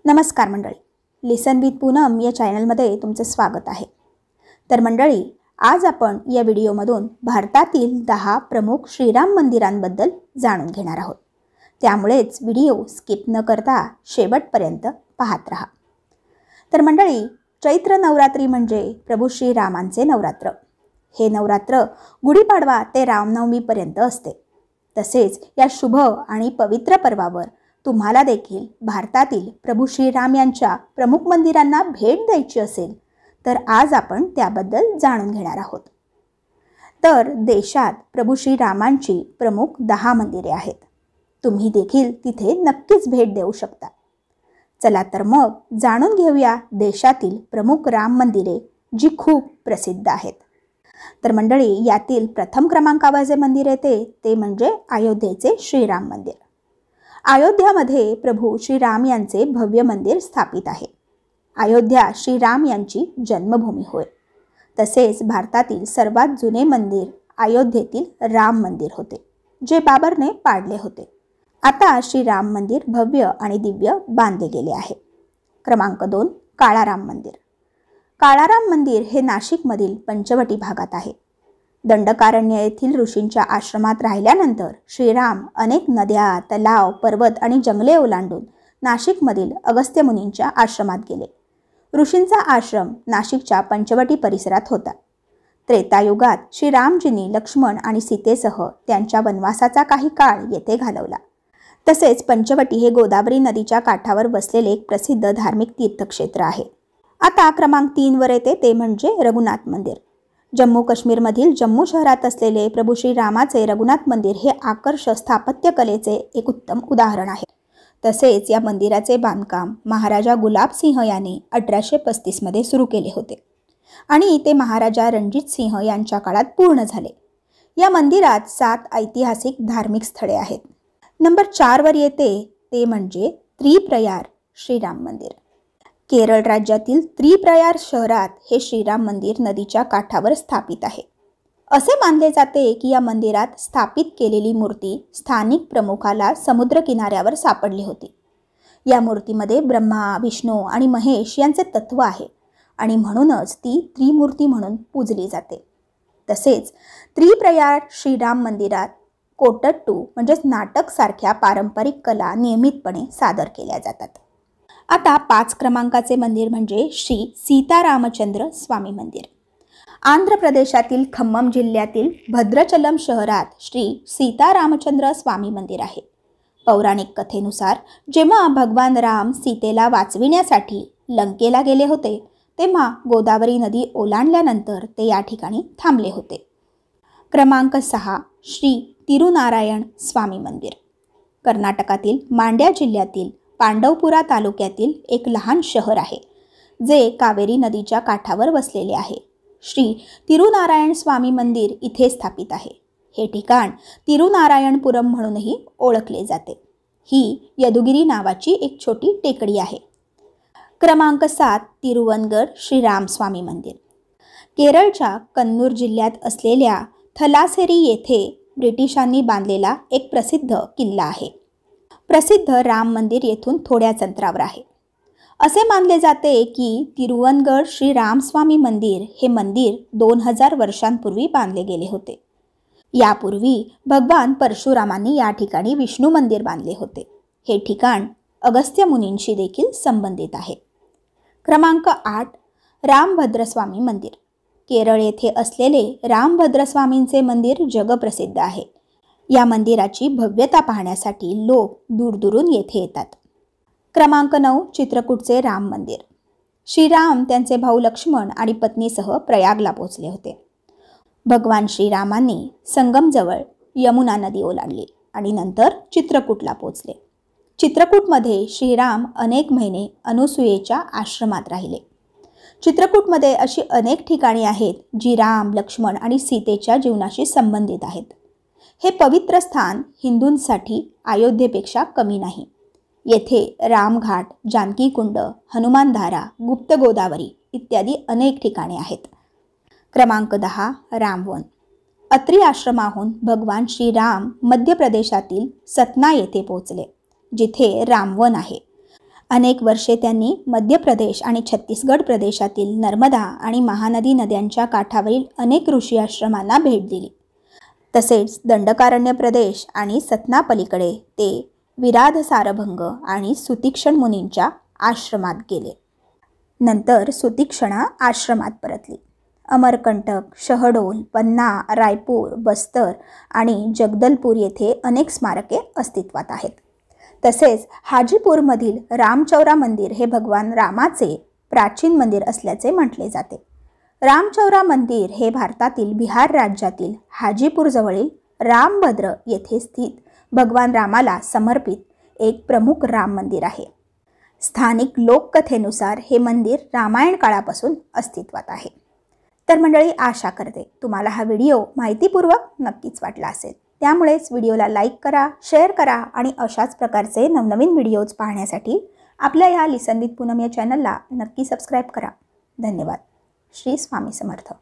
नमस्कार मंडळी, लिसन विथ पूनम या चॅनलमध्ये तुमचे स्वागत आहे। तर मंडळी, आज आपण या व्हिडिओमधून भारतातील 10 प्रमुख श्रीराम मंदिरांबद्दल जाणून घेणार आहोत। त्यामुळेच व्हिडिओ स्किप न करता शेवटपर्यंत पाहत रहा। तर मंडळी, चैत्र नवरात्री म्हणजे प्रभू श्रीरामांचे नवरात्र। हे नवरात्र गुढीपाडवा ते रामनवमीपर्यंत असते। तसेच या शुभ आणि पवित्र पर्वावर तुम्हाला देखील भारतातील प्रभू श्रीराम यांच्या प्रमुख मंदिरांना भेट द्यायची असेल तर आज आपण त्याबद्दल जाणून घेणार आहोत। तर देशात प्रभू श्रीरामांची प्रमुख 10 मंदिरे आहेत। तुम्ही देखील तिथे नक्कीच भेट देऊ शकता। चला तर मग जाणून घेऊया देशातील प्रमुख राम मंदिरे जी खूप प्रसिद्ध आहेत। तर मंडळी, यातील प्रथम क्रमांकावर जे मंदिर येते ते म्हणजे अयोध्येचे श्रीराम मंदिर। अयोध्यामध्ये प्रभू श्रीराम यांचे भव्य मंदिर स्थापित आहे। अयोध्या श्रीराम यांची जन्मभूमी होय। तसेच भारतातील सर्वात जुने मंदिर अयोध्येतील राम मंदिर होते, जे बाबरने पाडले होते। आता श्रीराम मंदिर भव्य आणि दिव्य बांधले गेले आहे। क्रमांक 2, काळाराम मंदिर। काळाराम मंदिर हे नाशिकमधील पंचवटी भागात आहे। दंडकारण्य येथील ऋषींच्या आश्रमात राहिल्यानंतर श्रीराम अनेक नद्या, तलाव, पर्वत आणि जंगले ओलांडून नाशिकमधील अगस्त्य मुनींच्या आश्रमात गेले। ऋषींचा आश्रम नाशिकच्या पंचवटी परिसरात होता। त्रेतायुगात श्रीरामजींनी लक्ष्मण आणि सीतेसह त्यांच्या वनवासाचा काही काळ येथे घालवला। तसेच पंचवटी हे गोदावरी नदीच्या काठावर बसलेले एक प्रसिद्ध धार्मिक तीर्थक्षेत्र आहे। आता क्रमांक 3 वर येते ते म्हणजे रघुनाथ मंदिर। जम्मू काश्मीरमधील जम्मू शहरात असलेले प्रभू श्रीरामाचे रघुनाथ मंदिर हे आकर्षक स्थापत्य कलेचे एक उत्तम उदाहरण आहे। तसेच या मंदिराचे बांधकाम महाराजा गुलाब सिंह याने 1835 मध्ये सुरू केले होते आणि ते महाराजा रणजित सिंह यांच्या काळात पूर्ण झाले। या मंदिरात 7 ऐतिहासिक धार्मिक स्थळे आहेत। नंबर 4 वर येते ते म्हणजे त्रिप्रयार श्रीराम मंदिर। केरळ राज्यातील त्रिप्रयार शहरात हे श्रीराम मंदिर नदीच्या काठावर स्थापित आहे। असे मानले जाते की या मंदिरात स्थापित केलेली मूर्ती स्थानिक प्रमुखाला समुद्र किनाऱ्यावर सापडली होती। या मूर्तीमध्ये ब्रह्मा, विष्णू आणि महेश यांचे तत्व आहे आणि म्हणूनच ती त्रिमूर्ती म्हणून पूजली जाते। तसेच त्रिप्रयार श्रीराम मंदिरात कोटट्टू म्हणजेच नाटक सारख्या पारंपरिक कला नियमितपणे सादर केल्या जातात। आता 5 क्रमांकाचे मंदिर म्हणजे श्री सीतारामचंद्र स्वामी मंदिर। आंध्र प्रदेशातील खम्मम जिल्ह्यातील भद्राचलम शहरात श्री सीतारामचंद्र स्वामी मंदिर आहे। पौराणिक कथेनुसार जेव्हा भगवान राम सीतेला वाचविण्यासाठी लंकेला गेले होते तेव्हा गोदावरी नदी ओलांडल्यानंतर ते या ठिकाणी थांबले होते। क्रमांक 6, श्री तिरुनारायण स्वामी मंदिर। कर्नाटकातील मांड्या जिल्ह्यातील पांडवपुरा तालुक्यातील एक लहान शहर आहे, जे कावेरी नदीच्या काठावर वसलेले आहे। श्री तिरुनारायण स्वामी मंदिर इथे स्थापित आहे। हे ठिकाण तिरुनारायणपुरम म्हणूनही ओळखले जाते। ही यदुगिरी नावाची एक छोटी टेकडी आहे। क्रमांक 7, तिरुवनगड श्रीराम स्वामी मंदिर। केरळच्या कन्नूर जिल्ह्यात असलेल्या थलासेरी येथे ब्रिटिशांनी बांधलेला एक प्रसिद्ध किल्ला आहे। प्रसिद्ध राम मंदिर येथून थोड्याच अंतरावर आहे। असे मानले जाते की तिरुवनगड श्री रामस्वामी मंदिर हे मंदिर 2000 वर्षांपूर्वी बांधले गेले होते। यापूर्वी भगवान परशुरामांनी या ठिकाणी विष्णू मंदिर बांधले होते। हे ठिकाण अगस्त्य मुनींशी देखील संबंधित आहे। क्रमांक 8, रामभद्रस्वामी मंदिर। केरळ येथे असलेले रामभद्रस्वामींचे मंदिर जगप्रसिद्ध आहे। या मंदिराची भव्यता पाहण्यासाठी लोक दूरदूरून येथे येतात। क्रमांक 9, चित्रकूटचे राम मंदिर। श्रीराम त्यांचे भाऊ लक्ष्मण आणि पत्नीसह प्रयागला पोहोचले होते। भगवान श्रीरामांनी संगमजवळ यमुना नदी ओलांडली आणि नंतर चित्रकूटला पोहोचले। चित्रकूटमध्ये श्रीराम अनेक महिने अनुसूयेच्या आश्रमात राहिले। चित्रकूटमध्ये अशी अनेक ठिकाणे आहेत जी राम, लक्ष्मण आणि सीतेच्या जीवनाशी संबंधित आहेत। हे पवित्र स्थान हिंदूंसाठी अयोध्येपेक्षा कमी नाही। येथे रामघाट, जानकी कुंड, हनुमानधारा, गुप्त गोदावरी इत्यादी अनेक ठिकाणे आहेत। क्रमांक 10, रामवन। अत्री आश्रमाहून भगवान श्रीराम मध्य प्रदेशातील सतना येथे पोहोचले, जिथे रामवन आहे। अनेक वर्षे त्यांनी मध्य प्रदेश आणि छत्तीसगड प्रदेशातील नर्मदा आणि महानदी नद्यांच्या काठावरील अनेक ऋषी आश्रमांना भेट दिली। तसेच दंडकारण्य प्रदेश आणि सतना पलीकडे ते विराध सारभंग आणि सुतीक्षण मुनींच्या आश्रमात गेले। नंतर सुतीक्षणा आश्रमात परतली। अमरकंटक, शहडोल, पन्ना, रायपूर, बस्तर आणि जगदलपूर येथे अनेक स्मारके अस्तित्वात आहेत। तसेच हाजीपूरमधील रामचौरा मंदिर हे भगवान रामाचे प्राचीन मंदिर असल्याचे म्हटले जाते। रामचौरा मंदिर हे भारतातील बिहार राज्यातील हाजीपूर जवळील रामभद्र येथे स्थित भगवान रामाला समर्पित एक प्रमुख राम मंदिर आहे। स्थानिक लोककथेनुसार हे मंदिर रामायण काळापासून अस्तित्वात आहे। तर मंडळी, आशा करते तुम्हाला हा व्हिडिओ माहितीपूर्वक नक्कीच वाटला असेल। त्यामुळेच व्हिडिओला लाईक करा, शेअर करा आणि अशाच प्रकारचे नवनवीन व्हिडिओज पाहण्यासाठी आपल्या या लिसन विथ पूनम या चॅनलला नक्की सबस्क्राईब करा। धन्यवाद। श्री स्वामी समर्थ।